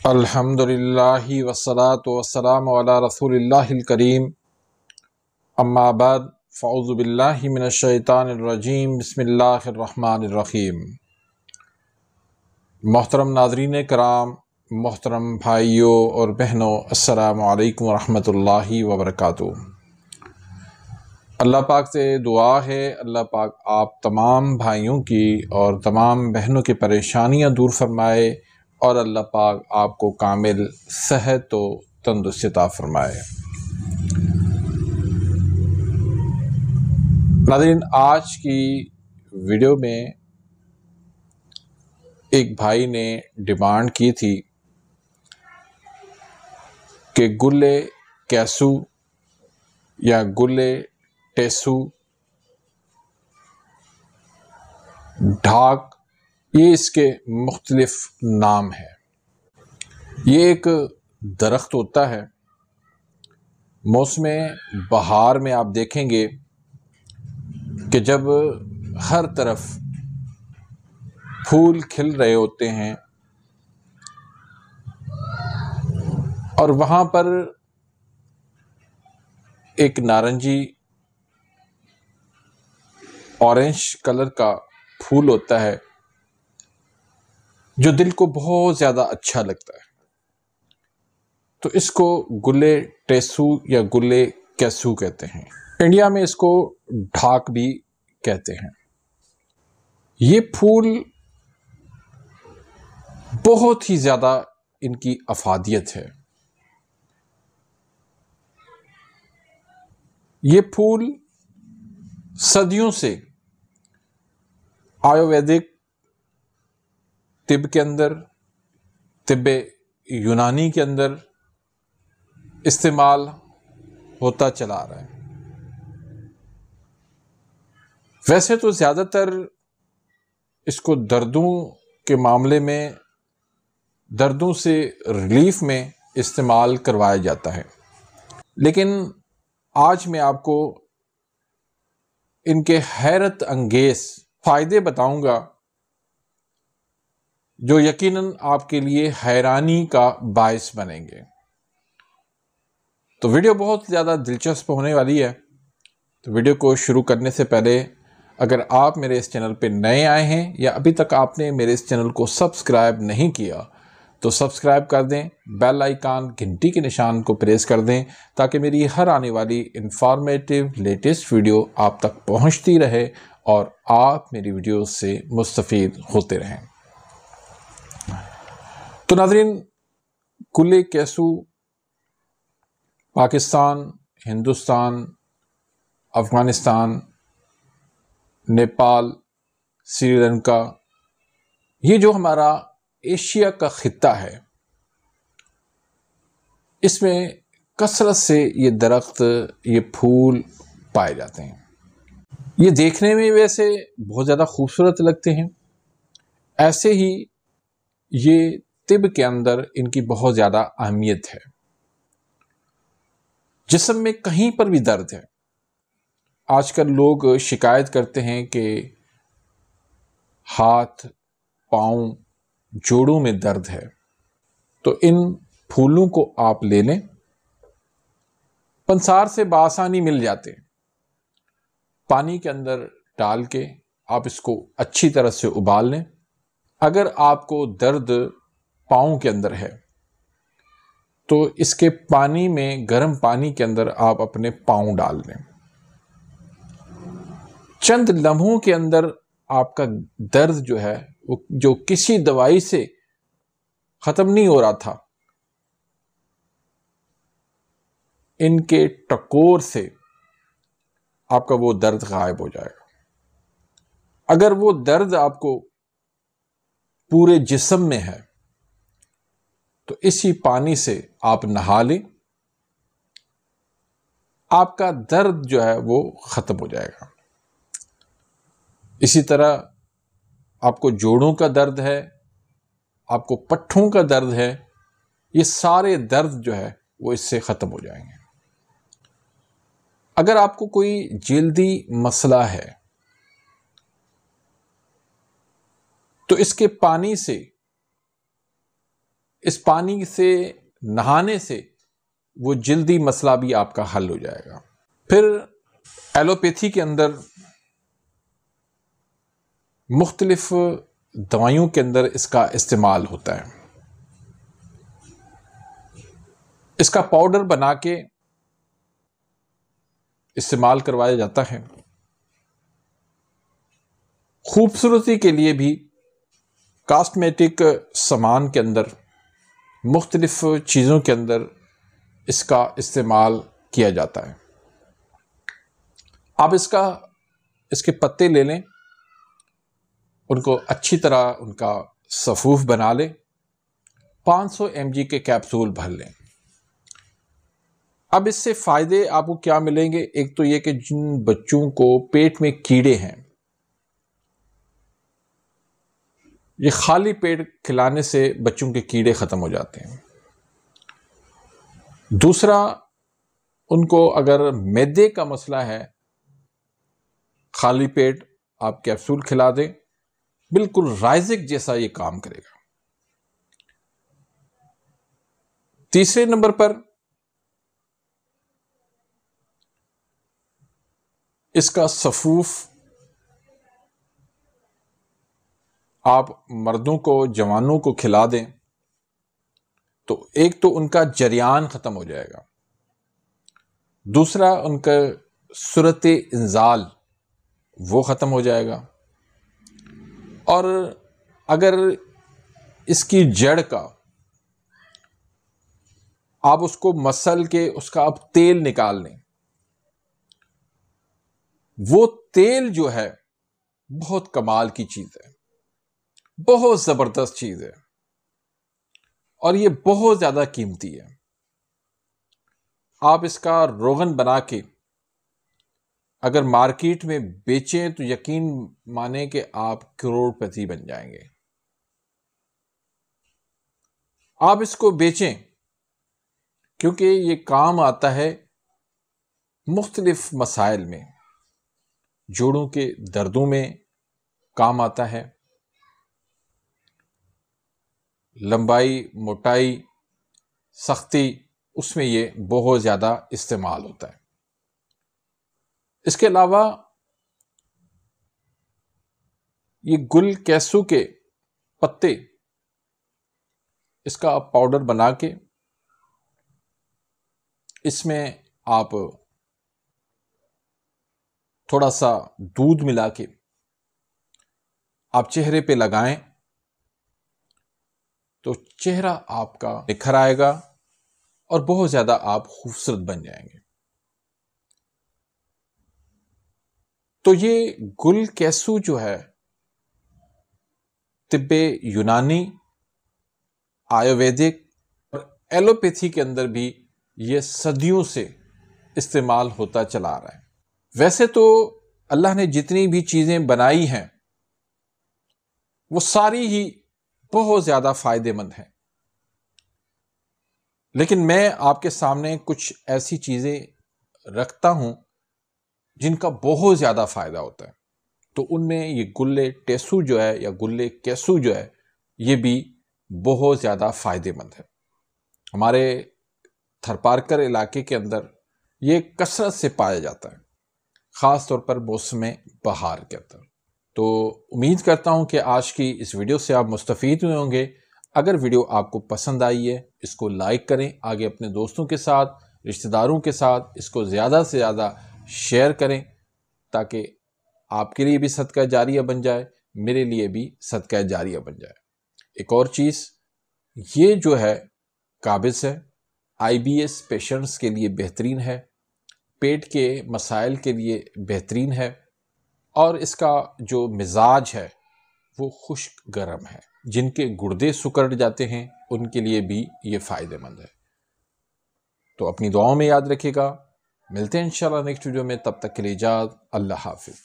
الحمدللہ والصلاة والسلام علی رسول اللہ الکریم، اما بعد فاعوذ باللہ من الشیطان الرجیم، بسم اللہ الرحمن الرحیم۔ محترم ناظرین کرام، محترم بھائیوں اور بہنوں، السلام علیکم ورحمۃ اللہ وبرکاتہ۔ اللہ پاک سے دعا ہے اللہ پاک آپ تمام بھائیوں کی اور تمام بہنوں کی پریشانیاں دور فرمائے اور اللہ پاک آپ کو کامل صحت و تندرستی عطا فرمائے۔ ناظرین، آج کی ویڈیو میں ایک بھائی نے ڈیمانڈ کی تھی کہ گلے کیسو یا گلے ٹیسو ڈھاک، یہ اس کے مختلف نام ہیں۔ یہ ایک درخت ہوتا ہے، موسم بہار میں آپ دیکھیں گے کہ جب ہر طرف پھول کھل رہے ہوتے ہیں اور وہاں پر ایک نارنجی اورنج کلر کا پھول ہوتا ہے جو دل کو بہت زیادہ اچھا لگتا ہے، تو اس کو گلے ٹیسو یا گلے کیسو کہتے ہیں۔ انڈیا میں اس کو ڈھاک بھی کہتے ہیں۔ یہ پھول بہت ہی زیادہ ان کی افادیت ہے۔ یہ پھول صدیوں سے آیورویدک طب کے اندر، طب یونانی کے اندر استعمال ہوتا چلا آ رہا ہے۔ ویسے تو زیادہ تر اس کو دردوں کے معاملے میں، دردوں سے ریلیف میں استعمال کروایا جاتا ہے، لیکن آج میں آپ کو ان کے حیرت انگیز فائدے بتاؤں گا جو یقیناً آپ کے لیے حیرانی کا باعث بنیں گے۔ تو ویڈیو بہت زیادہ دلچسپ ہونے والی ہے، تو ویڈیو کو شروع کرنے سے پہلے اگر آپ میرے اس چینل پہ نئے آئے ہیں یا ابھی تک آپ نے میرے اس چینل کو سبسکرائب نہیں کیا تو سبسکرائب کر دیں، بیل آئیکن گھنٹی کے نشان کو پریس کر دیں تاکہ میری ہر آنے والی انفارمیٹیو لیٹسٹ ویڈیو آپ تک پہنچتی رہے اور آپ میری ویڈیوز سے مستفید ہوتے رہیں۔ تو ناظرین، گلے کیسو پاکستان، ہندوستان، افغانستان، نیپال، سری لنکا، یہ جو ہمارا ایشیا کا خطہ ہے، اس میں کثرت سے یہ درخت، یہ پھول پائے جاتے ہیں۔ یہ دیکھنے میں ویسے بہت زیادہ خوبصورت لگتے ہیں، ایسے ہی یہ طب کے اندر ان کی بہت زیادہ اہمیت ہے۔ جسم میں کہیں پر بھی درد ہے، آج کل لوگ شکایت کرتے ہیں کہ ہاتھ، پاؤں، جوڑوں میں درد ہے، تو ان پھولوں کو آپ لے لیں، پنسار سے بآسانی مل جاتے، پانی کے اندر ڈال کے آپ اس کو اچھی طرح سے ابال لیں۔ اگر آپ کو درد پاؤں کے اندر ہے تو اس کے پانی میں، گرم پانی کے اندر آپ اپنے پاؤں ڈال دیں، چند لمحوں کے اندر آپ کا درد جو ہے، وہ جو کسی دوائی سے ختم نہیں ہو رہا تھا، ان کے ٹکور سے آپ کا وہ درد غائب ہو جائے گا۔ اگر وہ درد آپ کو پورے جسم میں ہے تو اسی پانی سے آپ نہا لیں، آپ کا درد جو ہے وہ ختم ہو جائے گا۔ اسی طرح آپ کو جوڑوں کا درد ہے، آپ کو پٹھوں کا درد ہے، یہ سارے درد جو ہے وہ اس سے ختم ہو جائیں گے۔ اگر آپ کو کوئی جلدی مسئلہ ہے تو اس کے پانی سے اس پانی سے نہانے سے وہ جلدی مسئلہ بھی آپ کا حل ہو جائے گا۔ پھر ایلوپیتھی کے اندر مختلف دوائیوں کے اندر اس کا استعمال ہوتا ہے۔ اس کا پاؤڈر بنا کے استعمال کروایا جاتا ہے۔ خوبصورتی کے لیے بھی کاسمیٹک سامان کے اندر، مختلف چیزوں کے اندر اس کا استعمال کیا جاتا ہے۔ آپ اس کے پتے لے لیں، ان کو اچھی طرح ان کا سفوف بنا لیں، 500 mg کے کیپسول بھر لیں۔ اب اس سے فائدے آپ کو کیا ملیں گے؟ ایک تو یہ کہ جن بچوں کو پیٹ میں کیڑے ہیں، یہ خالی پیٹ کھلانے سے بچوں کے کیڑے ختم ہو جاتے ہیں۔ دوسرا، ان کو اگر معدے کا مسئلہ ہے، خالی پیٹ آپ کیپسول کھلا دیں، بالکل رائزک جیسا یہ کام کرے گا۔ تیسرے نمبر پر اس کا سفوف آپ مردوں کو، جوانوں کو کھلا دیں تو ایک تو ان کا جریان ختم ہو جائے گا، دوسرا ان کا صورت انزال وہ ختم ہو جائے گا، اور اگر اس کی جڑ کا آپ اس کو مسل کے اس کا آپ تیل نکال لیں، وہ تیل جو ہے بہت کمال کی چیز ہے، بہت زبردست چیز ہے، اور یہ بہت زیادہ قیمتی ہے۔ آپ اس کا روغن بنا کے اگر مارکیٹ میں بیچیں تو یقین مانیں کہ آپ کروڑ پتی بن جائیں گے۔ آپ اس کو بیچیں کیونکہ یہ کام آتا ہے مختلف مسائل میں، جوڑوں کے دردوں میں کام آتا ہے، لمبائی، موٹائی، سختی، اس میں یہ بہت زیادہ استعمال ہوتا ہے۔ اس کے علاوہ یہ گل کیسو کے پتے، اس کا پاؤڈر بنا کے اس میں آپ تھوڑا سا دودھ ملا کے آپ چہرے پہ لگائیں تو چہرہ آپ کا نکھر آئے گا اور بہت زیادہ آپ خوبصورت بن جائیں گے۔ تو یہ گل کیسو جو ہے طب یونانی، آیوریدک اور ایلوپیتھی کے اندر بھی یہ صدیوں سے استعمال ہوتا چلا آ رہا ہے۔ ویسے تو اللہ نے جتنی بھی چیزیں بنائی ہیں وہ ساری ہی بہت زیادہ فائدے مند ہیں، لیکن میں آپ کے سامنے کچھ ایسی چیزیں رکھتا ہوں جن کا بہت زیادہ فائدہ ہوتا ہے۔ تو ان میں یہ گلے ٹیسو جو ہے یا گلے کیسو جو ہے یہ بھی بہت زیادہ فائدے مند ہے۔ ہمارے تھرپارکر علاقے کے اندر یہ کثرت سے پایا جاتا ہے، خاص طور پر موسم بہار کے اندر۔ تو امید کرتا ہوں کہ آج کی اس ویڈیو سے آپ مستفید ہوئے ہوں گے۔ اگر ویڈیو آپ کو پسند آئی ہے اس کو لائک کریں، آگے اپنے دوستوں کے ساتھ، رشتہ داروں کے ساتھ اس کو زیادہ سے زیادہ شیئر کریں تاکہ آپ کے لیے بھی صدقہ جاریہ بن جائے، میرے لیے بھی صدقہ جاریہ بن جائے۔ ایک اور چیز، یہ جو ہے قابض ہے، IBS پیشنٹس کے لیے بہترین ہے، پیٹ کے مسائل کے لیے بہترین ہے، اور اس کا جو مزاج ہے وہ خشک گرم ہے، جن کے گردے سکڑ جاتے ہیں ان کے لیے بھی یہ فائدہ مند ہے۔ تو اپنی دعاؤں میں یاد رکھیے گا، ملتے ہیں انشاءاللہ نیکسٹ ویڈیو میں، تب تک کے لیے اجازت، اللہ حافظ۔